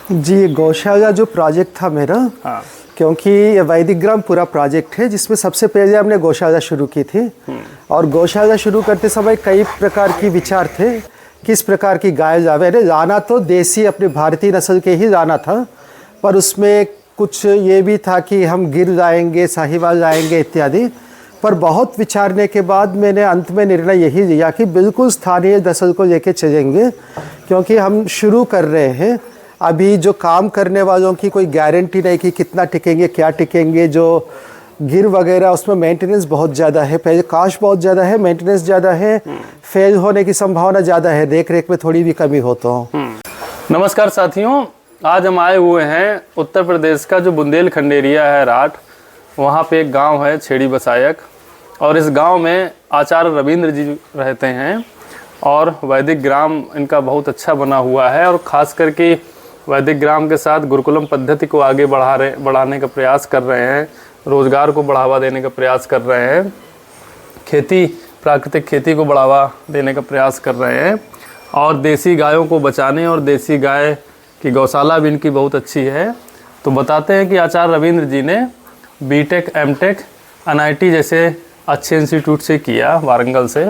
जी, गौशाला जो प्रोजेक्ट था मेरा, हाँ। क्योंकि ये वैदिक ग्राम पूरा प्रोजेक्ट है जिसमें सबसे पहले हमने गौशाला शुरू की थी। और गौशाला शुरू करते समय कई प्रकार की विचार थे, किस प्रकार की गाय जावे। लाना तो देसी अपने भारतीय नस्ल के ही लाना था, पर उसमें कुछ ये भी था कि हम गिर लाएंगे, साहिवाल लाएंगे इत्यादि। पर बहुत विचारने के बाद मैंने अंत में निर्णय यही लिया कि बिल्कुल स्थानीय नस्ल को लेके चलेंगे, क्योंकि हम शुरू कर रहे हैं। अभी जो काम करने वालों की कोई गारंटी नहीं कि कितना टिकेंगे, क्या टिकेंगे। जो गिर वगैरह उसमें मेंटेनेंस बहुत ज़्यादा है, पहले कास्ट बहुत ज़्यादा है, मेंटेनेंस ज़्यादा है, फेल होने की संभावना ज़्यादा है, देख रेख में थोड़ी भी कमी हो तो। नमस्कार साथियों, आज हम आए हुए हैं उत्तर प्रदेश का जो बुंदेलखंड एरिया है राठ, वहाँ पे एक गांव है छेड़ी बसायक, और इस गांव में आचार्य रविंद्र जी रहते हैं। और वैदिक ग्राम इनका बहुत अच्छा बना हुआ है, और ख़ास करके वैदिक ग्राम के साथ गुरुकुलम पद्धति को आगे बढ़ाने का प्रयास कर रहे हैं, रोज़गार को बढ़ावा देने का प्रयास कर रहे हैं, प्राकृतिक खेती को बढ़ावा देने का प्रयास कर रहे हैं, और देसी गायों को बचाने और देसी गाय की गौशाला भी इनकी बहुत अच्छी है। तो बताते हैं कि आचार्य रविंद्र जी ने बीटेक, एमटेक, एनआईटी जैसे अच्छे इंस्टीट्यूट से किया, वारंगल से,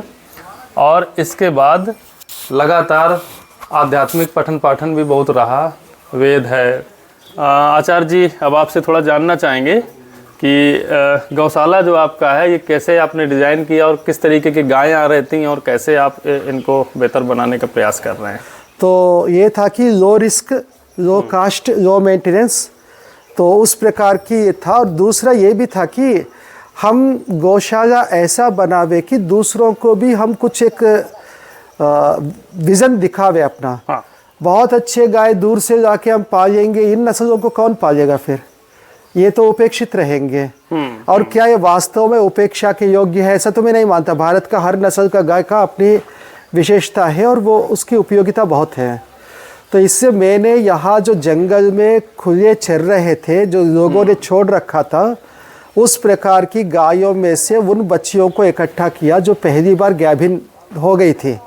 और इसके बाद लगातार आध्यात्मिक पठन पाठन भी बहुत रहा, वेद है। आचार्य जी, अब आपसे थोड़ा जानना चाहेंगे कि गौशाला जो आपका है ये कैसे आपने डिज़ाइन किया, और किस तरीके की गायें आ रहती हैं, और कैसे आप इनको बेहतर बनाने का प्रयास कर रहे हैं। तो ये था कि लो रिस्क, लो कास्ट, लो मेंटेनेंस, तो उस प्रकार की ये था। और दूसरा ये भी था कि हम गौशाला ऐसा बनावे कि दूसरों को भी हम कुछ एक विज़न दिखावे अपना। हाँ। बहुत अच्छे गाय दूर से जाके हम पालेंगे, इन नस्लों को कौन पालेगा फिर? ये तो उपेक्षित रहेंगे। और क्या ये वास्तव में उपेक्षा के योग्य है? ऐसा तो मैं नहीं मानता। भारत का हर नस्ल का गाय का अपनी विशेषता है, और वो उसकी उपयोगिता बहुत है। तो इससे मैंने यहाँ जो जंगल में खुले चर रहे थे, जो लोगों ने छोड़ रखा था, उस प्रकार की गायों में से उन बच्चियों को इकट्ठा किया जो पहली बार गाभिन हो गई थी।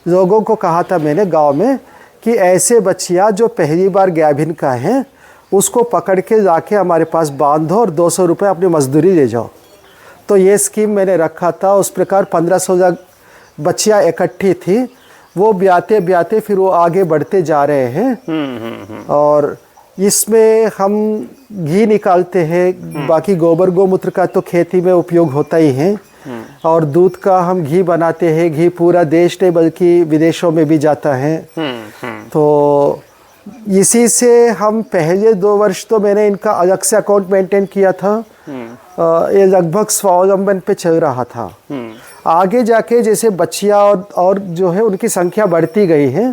लोगों को कहा था मैंने गांव में कि ऐसे बच्चियां जो पहली बार गाभिन का हैं, उसको पकड़ के जाके हमारे पास बांधो और 200 रुपये अपनी मजदूरी ले जाओ। तो ये स्कीम मैंने रखा था। उस प्रकार 1500 बच्चियाँ इकट्ठी थी। वो ब्याते ब्याते फिर वो आगे बढ़ते जा रहे हैं। और इसमें हम घी निकालते हैं, बाकी गोबर गोमूत्र का तो खेती में उपयोग होता ही है, और दूध का हम घी बनाते हैं। घी पूरा देश नहीं बल्कि विदेशों में भी जाता है। तो इसी से हम पहले 2 वर्ष तो मैंने इनका अलग से अकाउंट मेंटेन किया था। ये लगभग स्वावलंबन पे चल रहा था। आगे जाके जैसे बच्चियाँ और जो है उनकी संख्या बढ़ती गई है,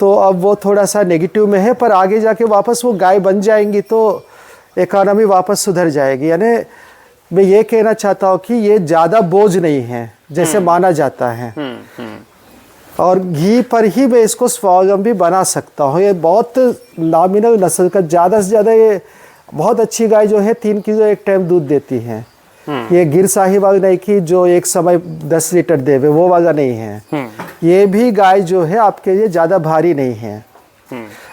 तो अब वो थोड़ा सा नेगेटिव में है। पर आगे जाके वापस वो गाय बन जाएंगी तो इकोनॉमी वापस सुधर जाएगी। यानी मैं ये कहना चाहता हूँ कि ये ज़्यादा बोझ नहीं है जैसे माना जाता है, और घी पर ही मैं इसको स्वावलंबी बना सकता हूँ। ये बहुत नॉमिनल नस्ल का, ज़्यादा से ज़्यादा ये बहुत अच्छी गाय जो है 3 किलो एक टाइम दूध देती है। ये गिर साहिवाल नहीं कि जो एक समय 10 लीटर देवे, वो वाला नहीं है। ये भी गाय जो है आपके लिए ज़्यादा भारी नहीं है।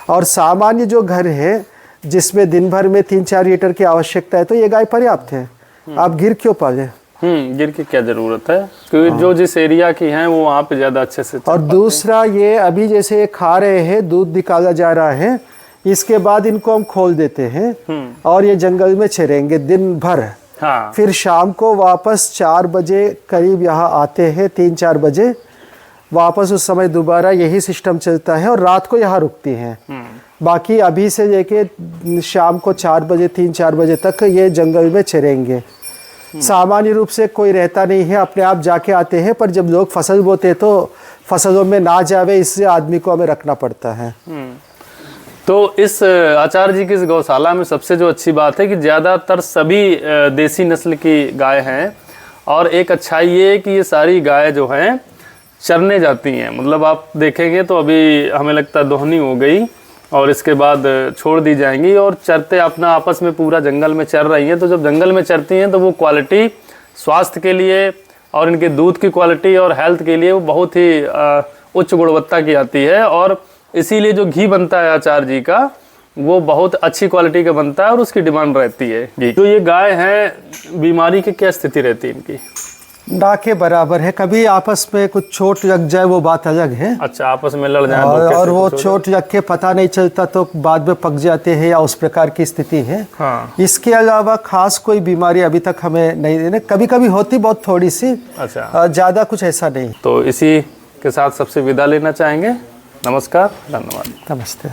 और सामान्य जो घर है जिसमें दिन भर में 3-4 लीटर की आवश्यकता है, तो ये गाय पर्याप्त है। आप गिर क्यों पाले? गिर की क्या जरूरत है, क्योंकि जो जिस एरिया की हैं वो वहाँ पे ज़्यादा अच्छे से। और दूसरा ये अभी जैसे ये खा रहे हैं, दूध निकाला जा रहा है, इसके बाद इनको हम खोल देते हैं और ये जंगल में चरेंगे दिन भर। हाँ। फिर शाम को वापस 4 बजे करीब यहाँ आते हैं, 3-4 बजे वापस। उस समय दोबारा यही सिस्टम चलता है, और रात को यहाँ रुकती हैं। बाकी अभी से लेके शाम को 4 बजे 3-4 बजे तक ये जंगल में चरेंगे। सामान्य रूप से कोई रहता नहीं है, अपने आप जाके आते हैं। पर जब लोग फसल बोते तो फसलों में ना जावे, इससे आदमी को हमें रखना पड़ता है। तो इस आचार्य जी की इस गौशाला में सबसे जो अच्छी बात है कि ज़्यादातर सभी देसी नस्ल की गाय हैं, और एक अच्छाई ये है कि ये सारी गाय जो हैं चरने जाती हैं। मतलब आप देखेंगे तो अभी हमें लगता है दोहनी हो गई, और इसके बाद छोड़ दी जाएंगी, और चरते अपना आपस में पूरा जंगल में चर रही हैं। तो जब जंगल में चरती हैं तो वो क्वालिटी स्वास्थ्य के लिए और इनके दूध की क्वालिटी और हेल्थ के लिए वो बहुत ही उच्च गुणवत्ता की आती है। और इसीलिए जो घी बनता है आचार्य जी का, वो बहुत अच्छी क्वालिटी का बनता है और उसकी डिमांड रहती है घी। जो ये गाय है, बीमारी की क्या स्थिति रहती है इनकी? ना के बराबर है, कभी आपस में कुछ चोट लग जाए वो बात अलग है। अच्छा, आपस में लड़ जाए और वो चोट लग के पता नहीं चलता तो बाद में पक जाते हैं या उस प्रकार की स्थिति है। हाँ। इसके अलावा खास कोई बीमारी अभी तक हमें नहीं, कभी कभी होती बहुत थोड़ी सी। अच्छा, ज़्यादा कुछ ऐसा नहीं। तो इसी के साथ सबसे विदा लेना चाहेंगे। नमस्कार, धन्यवाद। नमस्ते।